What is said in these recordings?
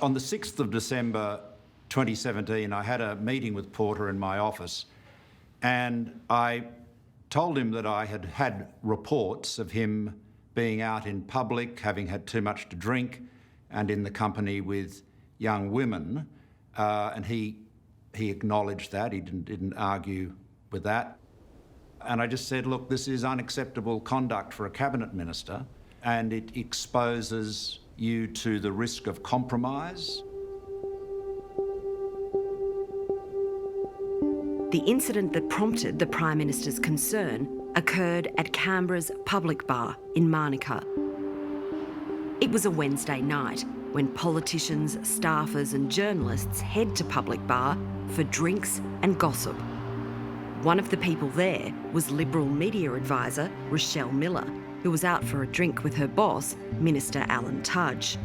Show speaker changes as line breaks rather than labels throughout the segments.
On the 6th of December 2017, I had a meeting with Porter in my office, and I told him that I had had reports of him being out in public, having had too much to drink, and in the company with young women, and he acknowledged that. He didn't argue with that. And I just said, look, this is unacceptable conduct for a cabinet minister, and it exposes you to the risk of compromise.
The incident that prompted the Prime Minister's concern occurred at Canberra's public bar in Manuka. It was a Wednesday night when politicians, staffers and journalists head to public bar for drinks and gossip. One of the people there was Liberal media advisor Rochelle Miller, who was out for a drink with her boss, Minister Alan Tudge.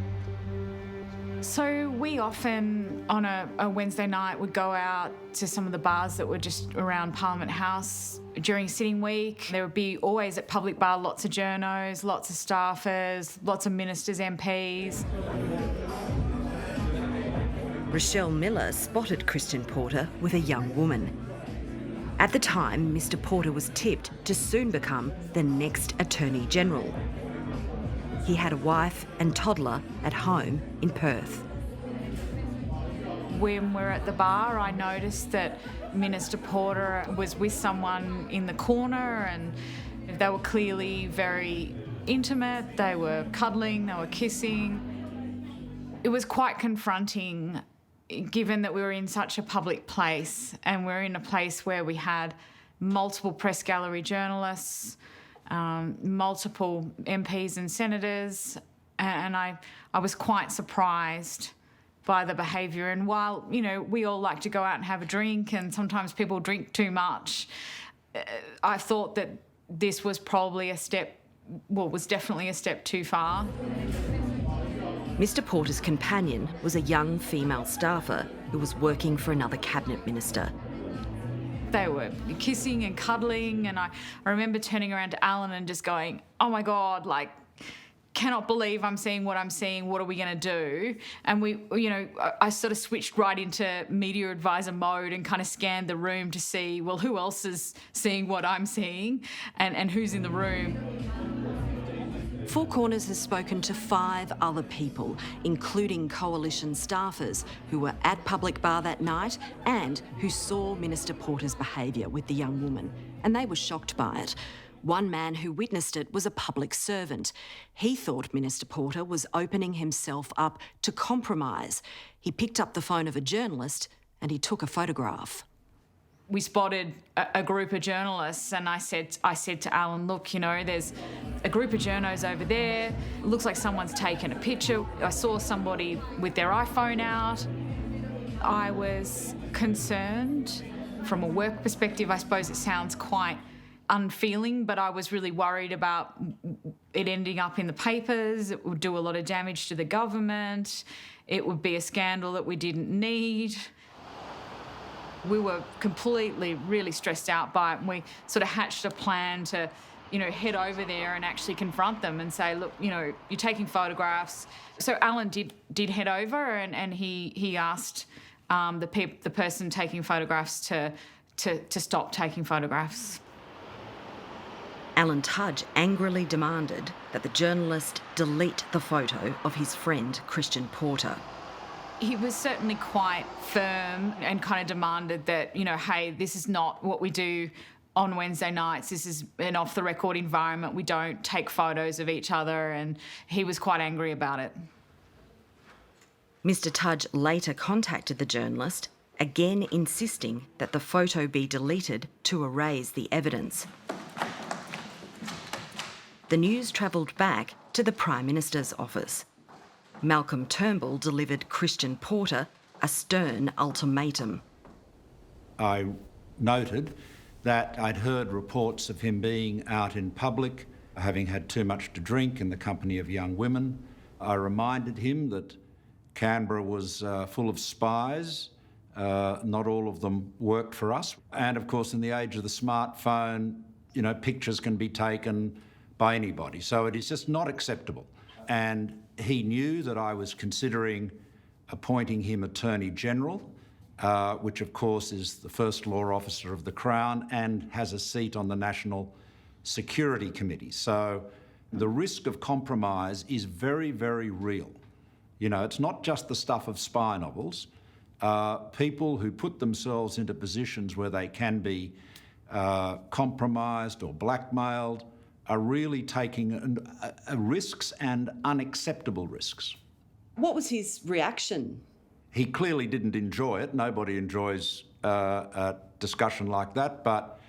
So we often, on a Wednesday night, would go out to some of the bars that were just around Parliament House during sitting week. There would be always at public bar lots of journos, lots of staffers, lots of ministers, MPs.
Rochelle Miller spotted Christian Porter with a young woman. At the time, Mr Porter was tipped to soon become the next Attorney-General. He had a wife and toddler at home in Perth.
When we were at the bar, I noticed that Minister Porter was with someone in the corner, and they were clearly very intimate. They were cuddling, they were kissing. It was quite confronting, given that we were in such a public place, and we're in a place where we had multiple press gallery journalists, multiple MPs and senators, and I was quite surprised by the behaviour. And while, you know, we all like to go out and have a drink, and sometimes people drink too much, I thought that this was probably was definitely a step too far.
Mr Porter's companion was a young female staffer who was working for another cabinet minister.
They were kissing and cuddling, and I remember turning around to Alan and just going, oh my God, like, cannot believe I'm seeing what I'm seeing. What are we going to do? And I sort of switched right into media advisor mode and kind of scanned the room to see, well, who else is seeing what I'm seeing and who's in the room.
Four Corners has spoken to 5 other people, including coalition staffers who were at public bar that night and who saw Minister Porter's behaviour with the young woman, and they were shocked by it. One man who witnessed it was a public servant. He thought Minister Porter was opening himself up to compromise. He picked up the phone of a journalist and he took a photograph.
We spotted a group of journalists, and I said to Alan, look, you know, there's a group of journos over there. It looks like someone's taken a picture. I saw somebody with their iPhone out. I was concerned. From a work perspective, I suppose it sounds quite unfeeling, but I was really worried about it ending up in the papers. It would do a lot of damage to the government. It would be a scandal that we didn't need. We were completely, really stressed out by it, and we sort of hatched a plan to, you know, head over there and actually confront them and say, look, you know, you're taking photographs. So Alan did head over, and he asked the person taking photographs to stop taking photographs.
Alan Tudge angrily demanded that the journalist delete the photo of his friend Christian Porter.
He was certainly quite firm and kind of demanded that, you know, hey, this is not what we do on Wednesday nights. This is an off-the-record environment. We don't take photos of each other, and he was quite angry about it.
Mr Tudge later contacted the journalist, again insisting that the photo be deleted to erase the evidence. The news travelled back to the Prime Minister's office. Malcolm Turnbull delivered Christian Porter a stern ultimatum.
I noted that I'd heard reports of him being out in public, having had too much to drink in the company of young women. I reminded him that Canberra was full of spies. Not all of them worked for us. And of course, in the age of the smartphone, you know, pictures can be taken by anybody. So it is just not acceptable. And he knew that I was considering appointing him Attorney General, which of course is the first law officer of the Crown and has a seat on the National Security Committee. So the risk of compromise is very, very real. You know, it's not just the stuff of spy novels. People who put themselves into positions where they can be compromised or blackmailed are really taking risks and unacceptable risks.
What was his reaction?
He clearly didn't enjoy it. Nobody enjoys a discussion like that, but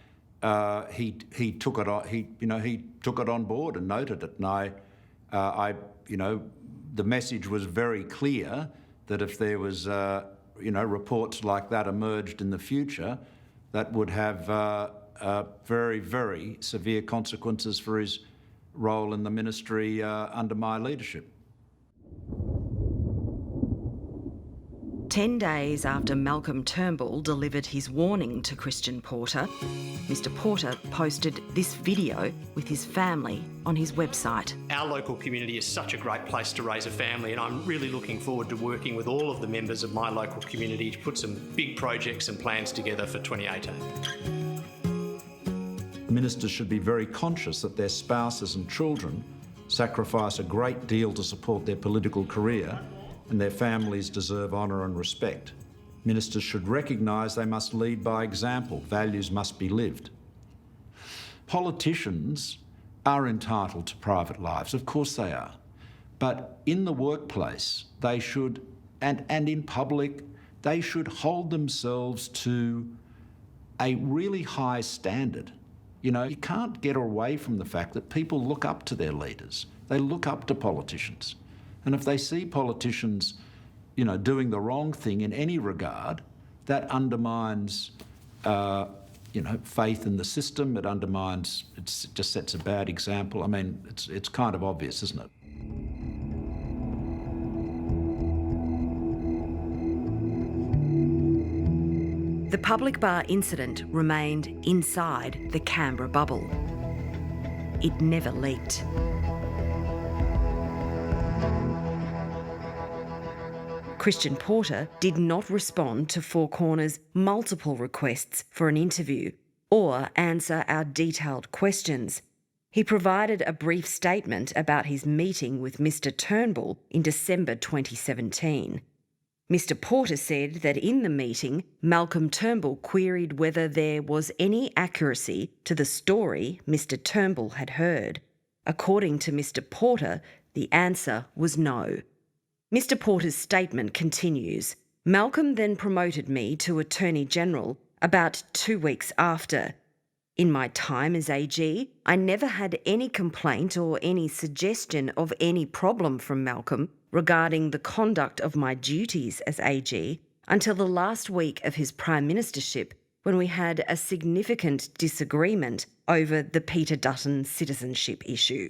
he took it on. He took it on board and noted it. And the message was very clear that if there was reports like that emerged in the future, that would have very, very severe consequences for his role in the ministry under my leadership.
10 days after Malcolm Turnbull delivered his warning to Christian Porter, Mr Porter posted this video with his family on his website.
Our local community is such a great place to raise a family, and I'm really looking forward to working with all of the members of my local community to put some big projects and plans together for 2018.
Ministers should be very conscious that their spouses and children sacrifice a great deal to support their political career, and their families deserve honour and respect. Ministers should recognise they must lead by example. Values must be lived. Politicians are entitled to private lives, of course they are. But in the workplace, they should, and in public, they should hold themselves to a really high standard. You know, you can't get away from the fact that people look up to their leaders. They look up to politicians. And if they see politicians, doing the wrong thing in any regard, that undermines, faith in the system. It just sets a bad example. I mean, it's kind of obvious, isn't it?
The public bar incident remained inside the Canberra bubble. It never leaked. Christian Porter did not respond to Four Corners' multiple requests for an interview or answer our detailed questions. He provided a brief statement about his meeting with Mr Turnbull in December 2017. Mr Porter said that in the meeting, Malcolm Turnbull queried whether there was any accuracy to the story Mr Turnbull had heard. According to Mr Porter, the answer was no. Mr Porter's statement continues. Malcolm then promoted me to Attorney General about 2 weeks after. In my time as AG, I never had any complaint or any suggestion of any problem from Malcolm regarding the conduct of my duties as AG until the last week of his Prime Ministership, when we had a significant disagreement over the Peter Dutton citizenship issue.